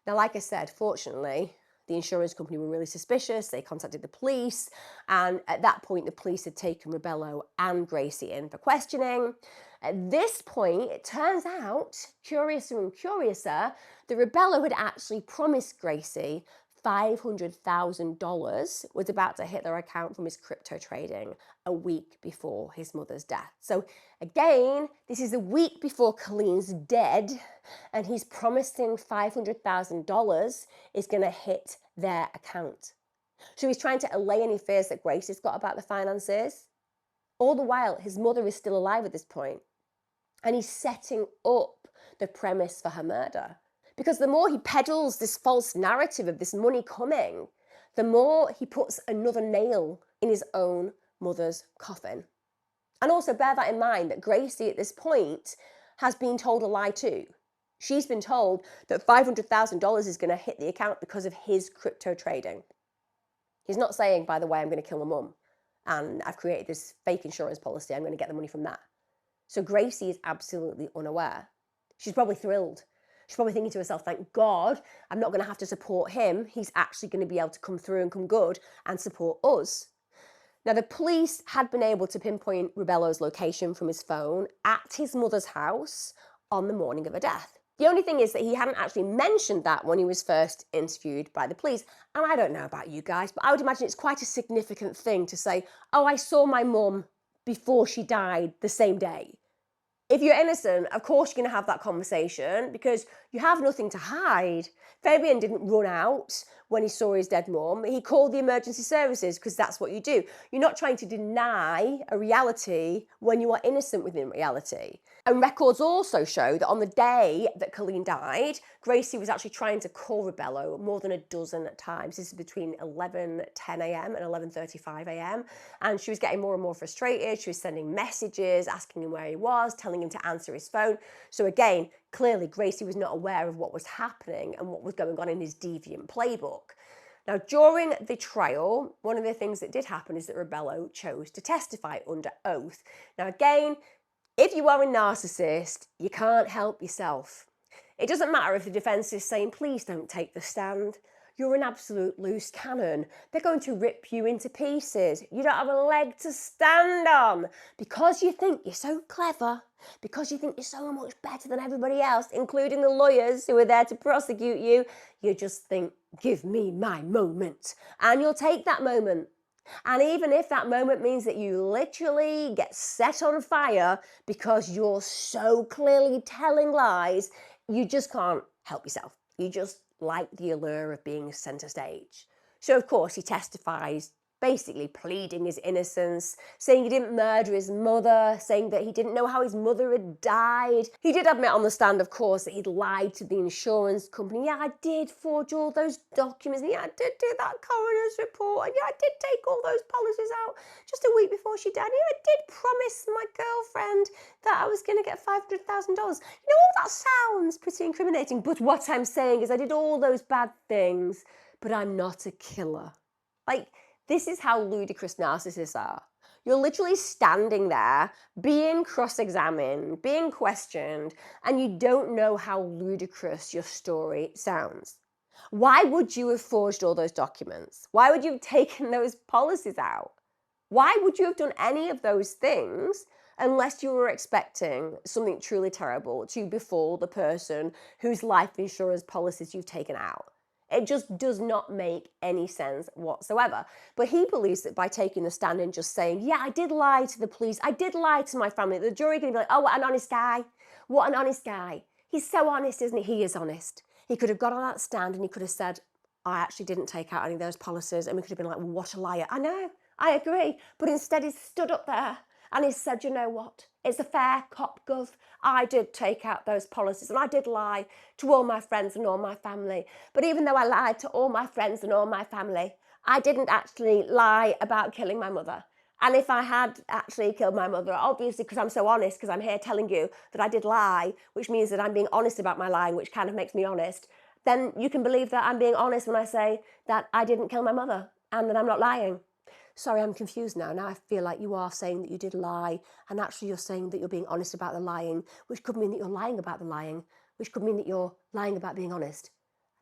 Now, like I said, fortunately, the insurance company were really suspicious. They contacted the police, and at that point, the police had taken Rebelo and Gracie in for questioning. At this point, it turns out, curiouser and curiouser, that Rebelo had actually promised Gracie $500,000 was about to hit their account from his crypto trading a week before his mother's death. So again, this is a week before Colleen's dead, and he's promising $500,000 is going to hit their account. So he's trying to allay any fears that Gracie's got about the finances. All the while, his mother is still alive at this point, and he's setting up the premise for her murder. Because the more he peddles this false narrative of this money coming, the more he puts another nail in his own mother's coffin. And also bear that in mind that Gracie at this point has been told a lie too. She's been told that $500,000 is going to hit the account because of his crypto trading. He's not saying, by the way, I'm going to kill my mum and I've created this fake insurance policy, I'm going to get the money from that. So Gracie is absolutely unaware. She's probably thrilled. She's probably thinking to herself, thank God, I'm not going to have to support him. He's actually going to be able to come through and come good and support us. Now, the police had been able to pinpoint Rebelo's location from his phone at his mother's house on the morning of her death. The only thing is that he hadn't actually mentioned that when he was first interviewed by the police. And I don't know about you guys, but I would imagine it's quite a significant thing to say, oh, I saw my mum before she died the same day. If you're innocent, of course you're going to have that conversation because you have nothing to hide. Fabian didn't run out when he saw his dead mum. He called the emergency services because that's what you do. You're not trying to deny a reality when you are innocent within reality. And records also show that on the day that Colleen died, Gracie was actually trying to call Rebelo more than a dozen times. This is between 11:10 a.m. and 11:35 a.m. And she was getting more and more frustrated. She was sending messages, asking him where he was, telling him to answer his phone. So again, clearly Gracie was not aware of what was happening and what was going on in his deviant playbook. Now, during the trial, one of the things that did happen is that Rebelo chose to testify under oath. Now, again, if you are a narcissist, you can't help yourself. It doesn't matter if the defense is saying, please don't take the stand. You're an absolute loose cannon. They're going to rip you into pieces. You don't have a leg to stand on. Because you think you're so clever, because you think you're so much better than everybody else, including the lawyers who are there to prosecute you, you just think, give me my moment. And you'll take that moment. And even if that moment means that you literally get set on fire because you're so clearly telling lies, you just can't help yourself. You just like the allure of being centre stage. So of course he testifies, basically pleading his innocence, saying he didn't murder his mother, saying that he didn't know how his mother had died. He did admit on the stand, of course, that he'd lied to the insurance company. Yeah, I did forge all those documents. Yeah, I did do that coroner's report. And yeah, I did take all those policies out just a week before she died. Yeah, I did promise my girlfriend that I was going to get $500,000. All that sounds pretty incriminating. But what I'm saying is I did all those bad things, but I'm not a killer. This is how ludicrous narcissists are. You're literally standing there, being cross-examined, being questioned, and you don't know how ludicrous your story sounds. Why would you have forged all those documents? Why would you have taken those policies out? Why would you have done any of those things unless you were expecting something truly terrible to befall the person whose life insurance policies you've taken out? It just does not make any sense whatsoever. But he believes that by taking the stand and just saying, yeah, I did lie to the police, I did lie to my family, the jury are going to be like, oh, what an honest guy. What an honest guy. He's so honest, isn't he? He is honest. He could have got on that stand and he could have said, I actually didn't take out any of those policies. And we could have been like, well, what a liar. I know, I agree. But instead he stood up there and he said, you know what? It's a fair cop, Gov. I did take out those policies and I did lie to all my friends and all my family. But even though I lied to all my friends and all my family, I didn't actually lie about killing my mother. And if I had actually killed my mother, obviously because I'm so honest, because I'm here telling you that I did lie, which means that I'm being honest about my lying, which kind of makes me honest, then you can believe that I'm being honest when I say that I didn't kill my mother and that I'm not lying. Sorry, I'm confused now. Now I feel like you are saying that you did lie, and actually you're saying that you're being honest about the lying, which could mean that you're lying about the lying, which could mean that you're lying about being honest.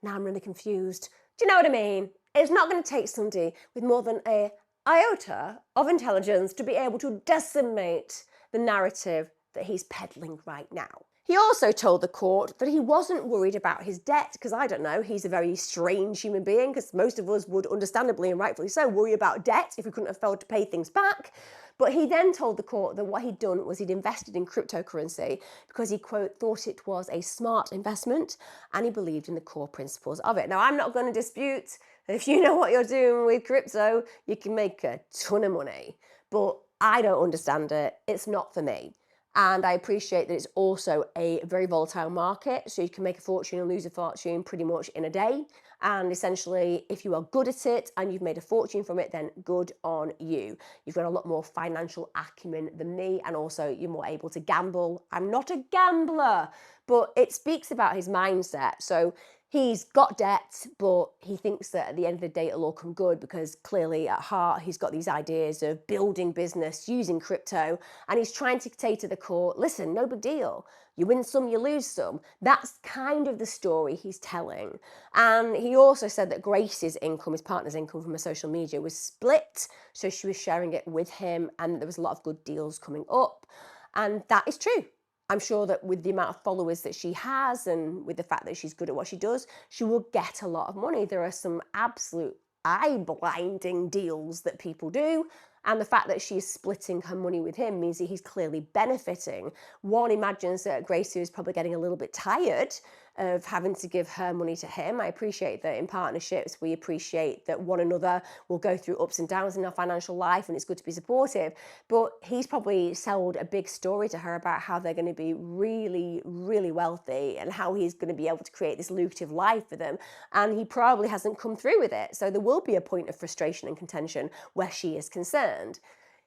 Now I'm really confused. Do you know what I mean? It's not going to take somebody with more than an iota of intelligence to be able to decimate the narrative that he's peddling right now. He also told the court that he wasn't worried about his debt because, I don't know, he's a very strange human being, because most of us would understandably and rightfully so worry about debt if we couldn't afford to pay things back. But he then told the court that what he'd done was he'd invested in cryptocurrency because he, quote, thought it was a smart investment and he believed in the core principles of it. Now, I'm not going to dispute that if you know what you're doing with crypto, you can make a ton of money. But I don't understand it. It's not for me. And I appreciate that it's also a very volatile market, so you can make a fortune and lose a fortune pretty much in a day. And essentially, if you are good at it and you've made a fortune from it, then good on you. You've got a lot more financial acumen than me, and also you're more able to gamble. I'm not a gambler, but it speaks about his mindset. So he's got debt, but he thinks that at the end of the day it'll all come good because clearly at heart he's got these ideas of building business using crypto, and he's trying to say to the court, listen, no big deal. You win some, you lose some. That's kind of the story he's telling. And he also said that Grace's income, his partner's income from her social media, was split. So she was sharing it with him and there was a lot of good deals coming up. And that is true. I'm sure that with the amount of followers that she has and with the fact that she's good at what she does, she will get a lot of money. There are some absolute eye-blinding deals that people do. And the fact that she's splitting her money with him means that he's clearly benefiting. One imagines that Gracie is probably getting a little bit tired of having to give her money to him. I appreciate that in partnerships, we appreciate that one another will go through ups and downs in our financial life, and it's good to be supportive. But he's probably sold a big story to her about how they're going to be really, really wealthy and how he's going to be able to create this lucrative life for them. And he probably hasn't come through with it. So there will be a point of frustration and contention where she is concerned.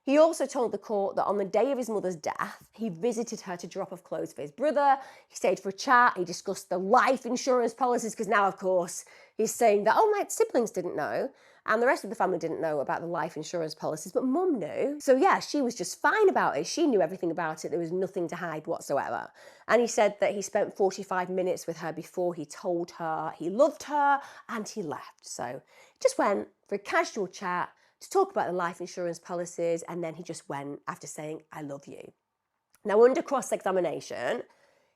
He also told the court that on the day of his mother's death, he visited her to drop off clothes for his brother. He stayed for a chat. He discussed the life insurance policies, because now, of course, he's saying that, oh, my siblings didn't know. And the rest of the family didn't know about the life insurance policies, but mum knew. So yeah, she was just fine about it. She knew everything about it. There was nothing to hide whatsoever. And he said that he spent 45 minutes with her before he told her he loved her, and he left. So just went for a casual chat to talk about the life insurance policies, and then he just went after saying, I love you. Now, under cross-examination,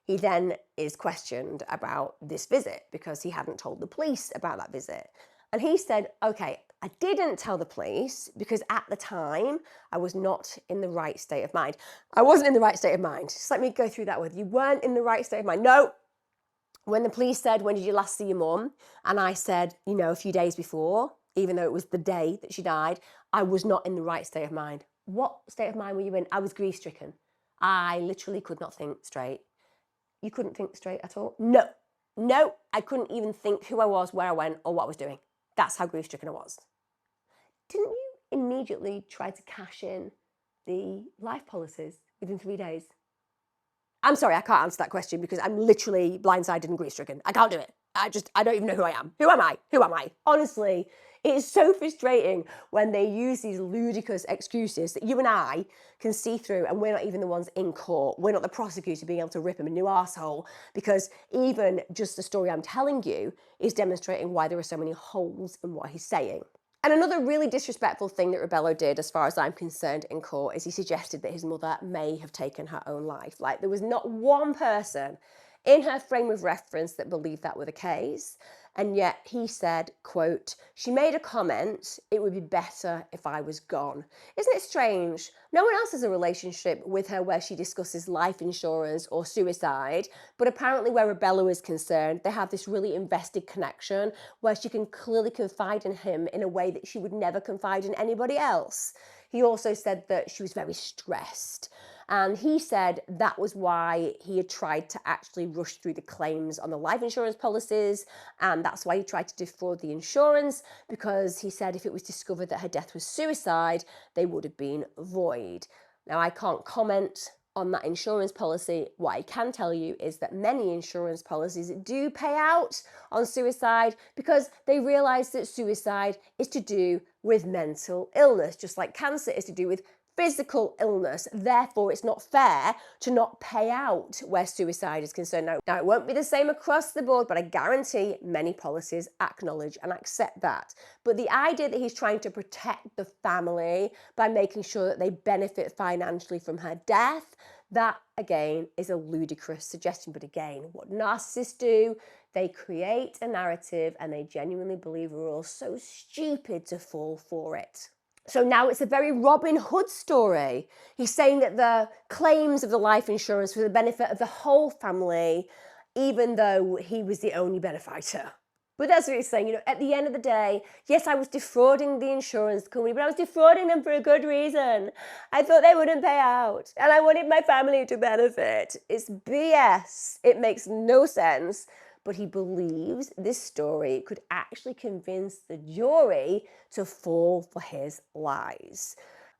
he then is questioned about this visit because he hadn't told the police about that visit. And he said, okay, I didn't tell the police because at the time I was not in the right state of mind. I wasn't in the right state of mind. Just let me go through that with you. Weren't in the right state of mind. No. When the police said, when did you last see your mum? And I said, a few days before, even though it was the day that she died, I was not in the right state of mind. What state of mind were you in? I was grief-stricken. I literally could not think straight. You couldn't think straight at all? No, I couldn't even think who I was, where I went, or what I was doing. That's how grief-stricken I was. Didn't you immediately try to cash in the life policies within 3 days? I'm sorry, I can't answer that question because I'm literally blindsided and grief-stricken. I can't do it. I don't even know who I am. Who am I? Honestly, it is so frustrating when they use these ludicrous excuses that you and I can see through, and we're not even the ones in court. We're not the prosecutor being able to rip him a new arsehole, because even just the story I'm telling you is demonstrating why there are so many holes in what he's saying. And another really disrespectful thing that Rebelo did, as far as I'm concerned, in court, is he suggested that his mother may have taken her own life. Like, there was not one person in her frame of reference that believed that were the case. And yet he said, quote, she made a comment, it would be better if I was gone. Isn't it strange? No one else has a relationship with her where she discusses life insurance or suicide, but apparently where Rebelo is concerned, they have this really invested connection where she can clearly confide in him in a way that she would never confide in anybody else. He also said that she was very stressed. And he said that was why he had tried to actually rush through the claims on the life insurance policies. And that's why he tried to defraud the insurance, because he said if it was discovered that her death was suicide, they would have been void. Now, I can't comment on that insurance policy. What I can tell you is that many insurance policies do pay out on suicide because they realise that suicide is to do with mental illness, just like cancer is to do with physical illness. Therefore, it's not fair to not pay out where suicide is concerned. Now, it won't be the same across the board, but I guarantee many policies acknowledge and accept that. But the idea that he's trying to protect the family by making sure that they benefit financially from her death, that, again, is a ludicrous suggestion. But again, what narcissists do, they create a narrative and they genuinely believe we're all so stupid to fall for it. So now it's a very Robin Hood story. He's saying that the claims of the life insurance were the benefit of the whole family, even though he was the only benefactor. But that's what he's saying, at the end of the day, yes, I was defrauding the insurance company, but I was defrauding them for a good reason. I thought they wouldn't pay out, and I wanted my family to benefit. It's BS. It makes no sense. But he believes this story could actually convince the jury to fall for his lies.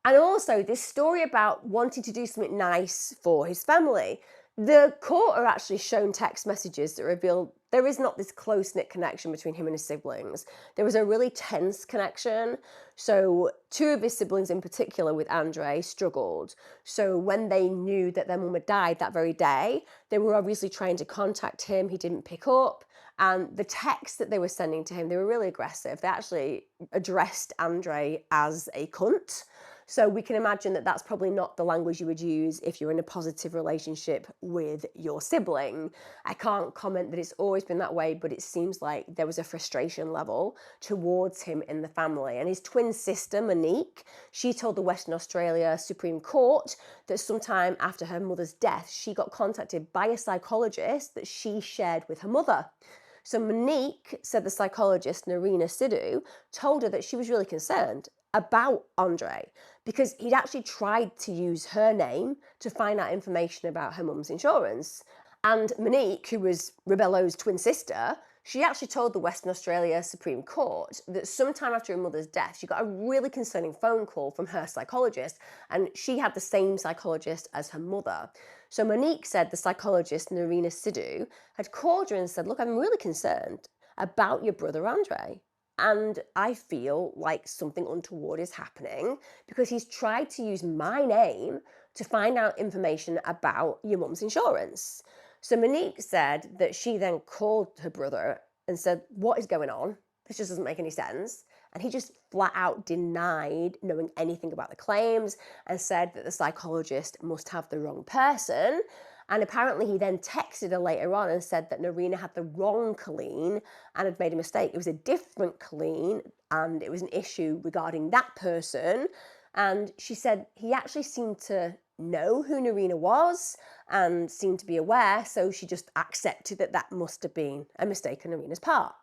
And also this story about wanting to do something nice for his family. The court are actually shown text messages that reveal there is not this close-knit connection between him and his siblings. There was a really tense connection. So 2 of his siblings in particular, with Andre, struggled. So when they knew that their mum had died that very day, they were obviously trying to contact him. He didn't pick up. And the texts that they were sending to him, they were really aggressive. They actually addressed Andre as a cunt. So we can imagine that that's probably not the language you would use if you're in a positive relationship with your sibling. I can't comment that it's always been that way, but it seems like there was a frustration level towards him in the family. And his twin sister, Monique, she told the Western Australia Supreme Court that sometime after her mother's death, she got contacted by a psychologist that she shared with her mother. So Monique said the psychologist, Narina Sidhu, told her that she was really concerned about Andre because he'd actually tried to use her name to find out information about her mum's insurance. And Monique, who was Rebelo's twin sister, she actually told the Western Australia Supreme Court that sometime after her mother's death, she got a really concerning phone call from her psychologist, and she had the same psychologist as her mother. So Monique said the psychologist, Narina Sidhu, had called her and said, look, I'm really concerned about your brother Andre. And I feel like something untoward is happening because he's tried to use my name to find out information about your mum's insurance. So Monique said that she then called her brother and said, what is going on? This just doesn't make any sense. And he just flat out denied knowing anything about the claims and said that the psychologist must have the wrong person. And apparently he then texted her later on and said that Narina had the wrong Colleen and had made a mistake. It was a different Colleen and it was an issue regarding that person. And she said he actually seemed to know who Narina was and seemed to be aware, so she just accepted that that must have been a mistake on Narina's part.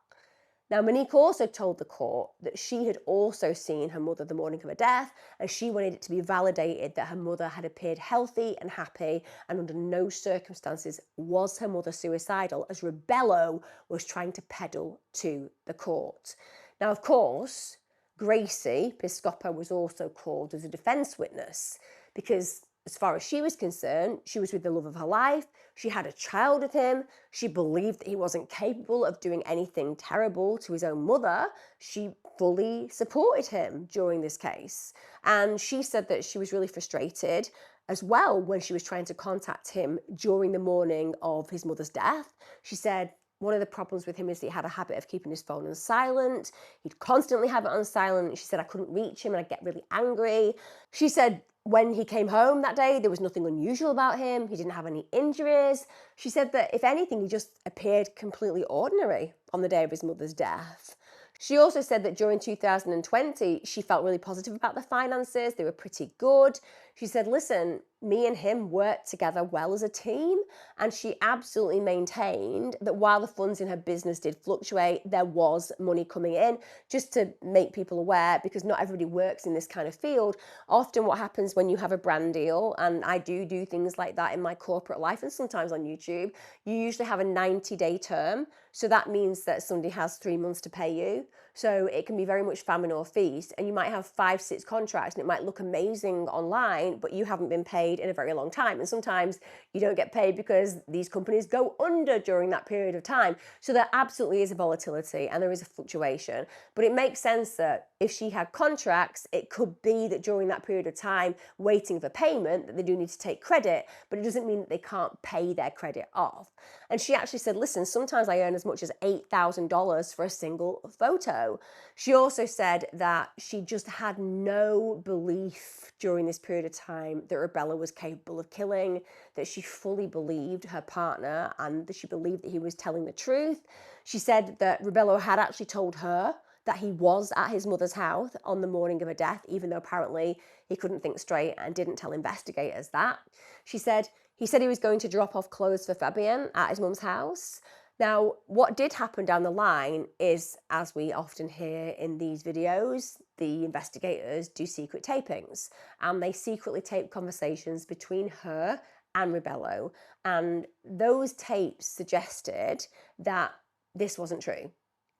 Now, Monique also told the court that she had also seen her mother the morning of her death, and she wanted it to be validated that her mother had appeared healthy and happy, and under no circumstances was her mother suicidal, as Rebelo was trying to peddle to the court. Now, of course, Gracie Piscopo was also called as a defence witness because as far as she was concerned, she was with the love of her life. She had a child with him. She believed that he wasn't capable of doing anything terrible to his own mother. She fully supported him during this case. And she said that she was really frustrated as well when she was trying to contact him during the morning of his mother's death. She said, one of the problems with him is that he had a habit of keeping his phone on silent. He'd constantly have it on silent. She said, I couldn't reach him and I'd get really angry. She said, when he came home that day, there was nothing unusual about him. He didn't have any injuries. She said that if anything, he just appeared completely ordinary on the day of his mother's death. She also said that during 2020, she felt really positive about the finances. They were pretty good. She said, listen, me and him worked together well as a team. And she absolutely maintained that while the funds in her business did fluctuate, there was money coming in. Just to make people aware, because not everybody works in this kind of field. Often what happens when you have a brand deal, and I do things like that in my corporate life and sometimes on YouTube, you usually have a 90-day term. So that means that somebody has 3 months to pay you. So it can be very much famine or feast, and you might have 5-6 contracts and it might look amazing online, but you haven't been paid in a very long time. And sometimes you don't get paid because these companies go under during that period of time. So there absolutely is a volatility and there is a fluctuation, but it makes sense that if she had contracts, it could be that during that period of time waiting for payment that they do need to take credit, but it doesn't mean that they can't pay their credit off. And she actually said, listen, sometimes I earn as much as $8,000 for a single photo. She also said that she just had no belief during this period of time that Rebelo was capable of killing, that she fully believed her partner and that she believed that he was telling the truth. She said that Rebelo had actually told her that he was at his mother's house on the morning of her death, even though apparently he couldn't think straight and didn't tell investigators that. She said he was going to drop off clothes for Fabian at his mum's house. Now, what did happen down the line is, as we often hear in these videos, the investigators do secret tapings, and they secretly tape conversations between her and Rebelo, and those tapes suggested that this wasn't true,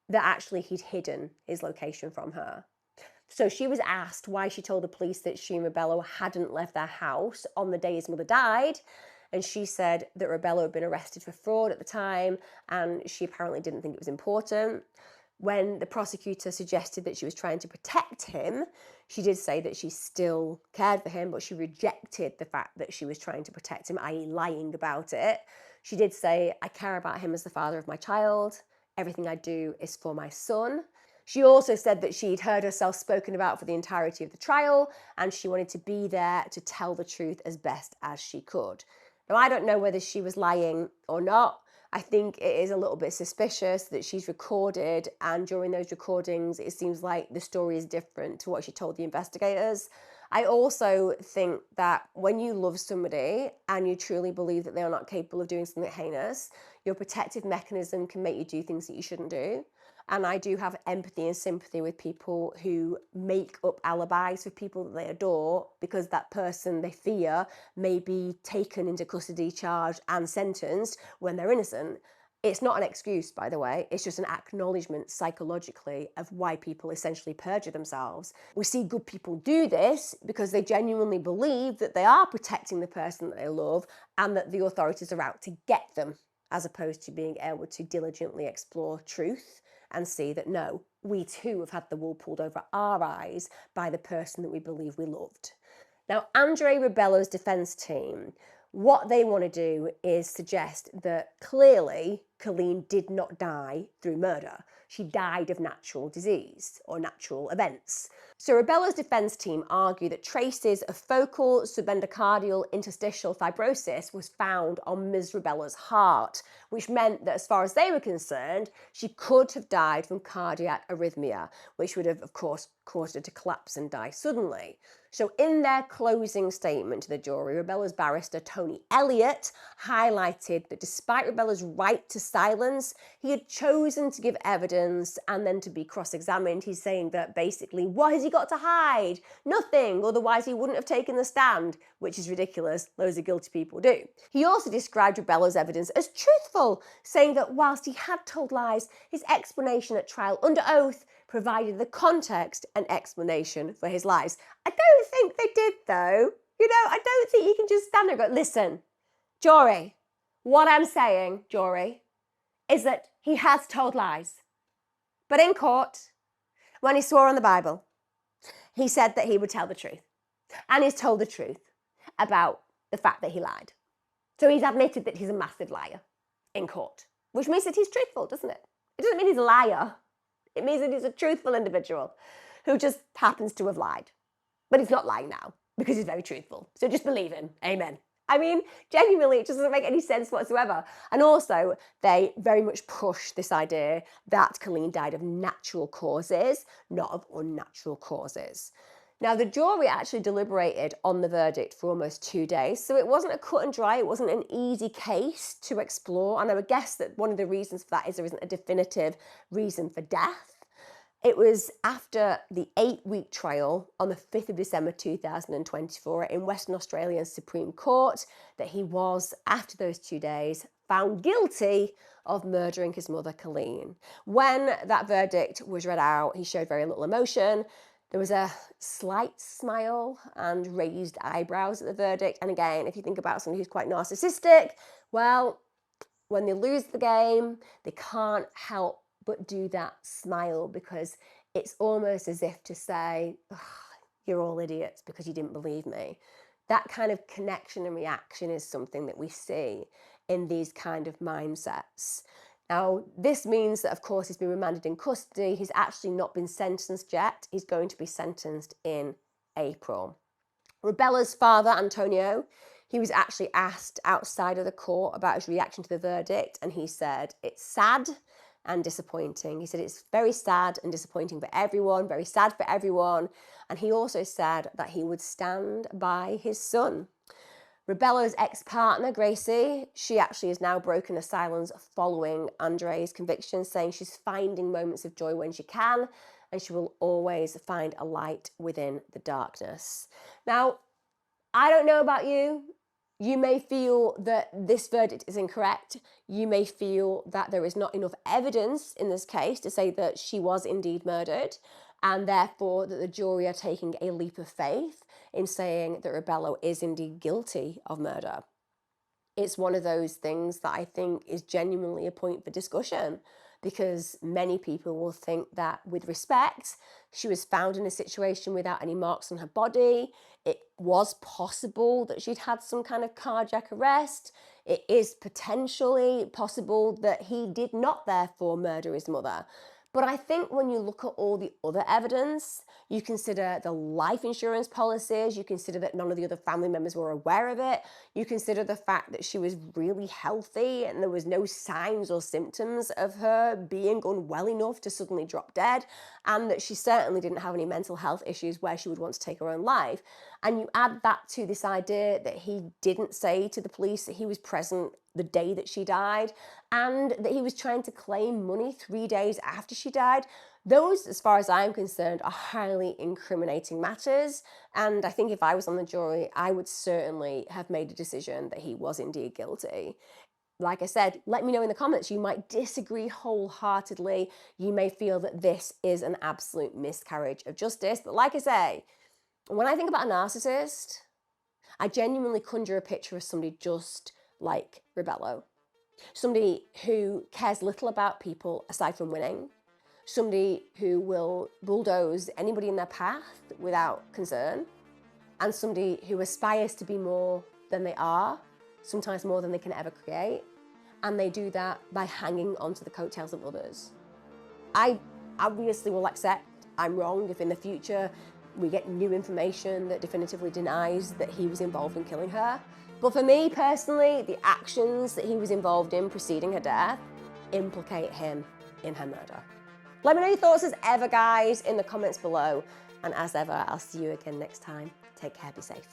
that actually he'd hidden his location from her. So she was asked why she told the police that she and Rebelo hadn't left their house on the day his mother died. And she said that Rebelo had been arrested for fraud at the time, and she apparently didn't think it was important. When the prosecutor suggested that she was trying to protect him, she did say that she still cared for him, but she rejected the fact that she was trying to protect him, i.e. lying about it. She did say, I care about him as the father of my child. Everything I do is for my son. She also said that she'd heard herself spoken about for the entirety of the trial, and she wanted to be there to tell the truth as best as she could. Now, I don't know whether she was lying or not. I think it is a little bit suspicious that she's recorded, and during those recordings, it seems like the story is different to what she told the investigators. I also think that when you love somebody and you truly believe that they are not capable of doing something heinous, your protective mechanism can make you do things that you shouldn't do. And I do have empathy and sympathy with people who make up alibis for people that they adore because that person they fear may be taken into custody, charged and sentenced when they're innocent. It's not an excuse, by the way. It's just an acknowledgement psychologically of why people essentially perjure themselves. We see good people do this because they genuinely believe that they are protecting the person that they love and that the authorities are out to get them, as opposed to being able to diligently explore truth and see that, no, we too have had the wool pulled over our eyes by the person that we believe we loved. Now, Andre Rebelo's defence team, what they want to do is suggest that clearly Colleen did not die through murder. She died of natural disease or natural events. So Rebelo's defence team argue that traces of focal subendocardial interstitial fibrosis was found on Ms. Rebelo's heart, which meant that as far as they were concerned, she could have died from cardiac arrhythmia, which would have, of course, caused her to collapse and die suddenly. So in their closing statement to the jury, Rebelo's barrister, Tony Elliott, highlighted that despite Rebelo's right to silence, he had chosen to give evidence and then to be cross-examined. He's saying that basically, what has he got to hide? Nothing, otherwise he wouldn't have taken the stand, which is ridiculous. Loads of guilty people do. He also described Rebelo's evidence as truthful, saying that whilst he had told lies, his explanation at trial under oath provided the context and explanation for his lies. I don't think they did, though. You know, I don't think you can just stand there and go, listen, jury, what I'm saying, jury, is that he has told lies. But in court, when he swore on the Bible, he said that he would tell the truth. And he's told the truth about the fact that he lied. So he's admitted that he's a massive liar in court, which means that he's truthful, doesn't it? It doesn't mean he's a liar. It means that he's a truthful individual who just happens to have lied. But he's not lying now because he's very truthful. So just believe him. Amen. I mean, genuinely, it just doesn't make any sense whatsoever. And also, they very much push this idea that Colleen died of natural causes, not of unnatural causes. Now, the jury actually deliberated on the verdict for almost 2 days, so it wasn't a cut and dry, it wasn't an easy case to explore, and I would guess that one of the reasons for that is there isn't a definitive reason for death. It was after the 8-week trial on the 5th of December 2024 in Western Australia's Supreme Court that he was, after those 2 days, found guilty of murdering his mother, Colleen. When that verdict was read out, he showed very little emotion. There was a slight smile and raised eyebrows at the verdict. And again, if you think about somebody who's quite narcissistic, well, when they lose the game, they can't help but do that smile because it's almost as if to say, oh, you're all idiots because you didn't believe me. That kind of connection and reaction is something that we see in these kind of mindsets. Now, this means that, of course, he's been remanded in custody. He's actually not been sentenced yet. He's going to be sentenced in April. Rebelo's father, Antonio, he was actually asked outside of the court about his reaction to the verdict, and he said, it's sad and disappointing. He said it's very sad and disappointing for everyone, very sad for everyone. And he also said that he would stand by his son. Rebelo's ex-partner, Gracie, she actually has now broken her silence following Andre's conviction, saying she's finding moments of joy when she can, and she will always find a light within the darkness. Now, I don't know about you. You may feel that this verdict is incorrect. You may feel that there is not enough evidence in this case to say that she was indeed murdered, and therefore that the jury are taking a leap of faith in saying that Rebelo is indeed guilty of murder. It's one of those things that I think is genuinely a point for discussion, because many people will think that, with respect, she was found in a situation without any marks on her body. It was possible that she'd had some kind of cardiac arrest. It is potentially possible that he did not therefore murder his mother. But I think when you look at all the other evidence, you consider the life insurance policies, you consider that none of the other family members were aware of it, you consider the fact that she was really healthy and there was no signs or symptoms of her being unwell enough to suddenly drop dead, and that she certainly didn't have any mental health issues where she would want to take her own life. And you add that to this idea that he didn't say to the police that he was present the day that she died, and that he was trying to claim money 3 days after she died. Those, as far as I'm concerned, are highly incriminating matters. And I think if I was on the jury, I would certainly have made a decision that he was indeed guilty. Like I said, let me know in the comments. You might disagree wholeheartedly. You may feel that this is an absolute miscarriage of justice. But like I say, when I think about a narcissist, I genuinely conjure a picture of somebody just like Rebelo. Somebody who cares little about people aside from winning. Somebody who will bulldoze anybody in their path without concern. And somebody who aspires to be more than they are, sometimes more than they can ever create. And they do that by hanging onto the coattails of others. I obviously will accept I'm wrong if in the future we get new information that definitively denies that he was involved in killing her. But for me personally, the actions that he was involved in preceding her death implicate him in her murder. Let me know your thoughts as ever, guys, in the comments below. And as ever, I'll see you again next time. Take care, be safe.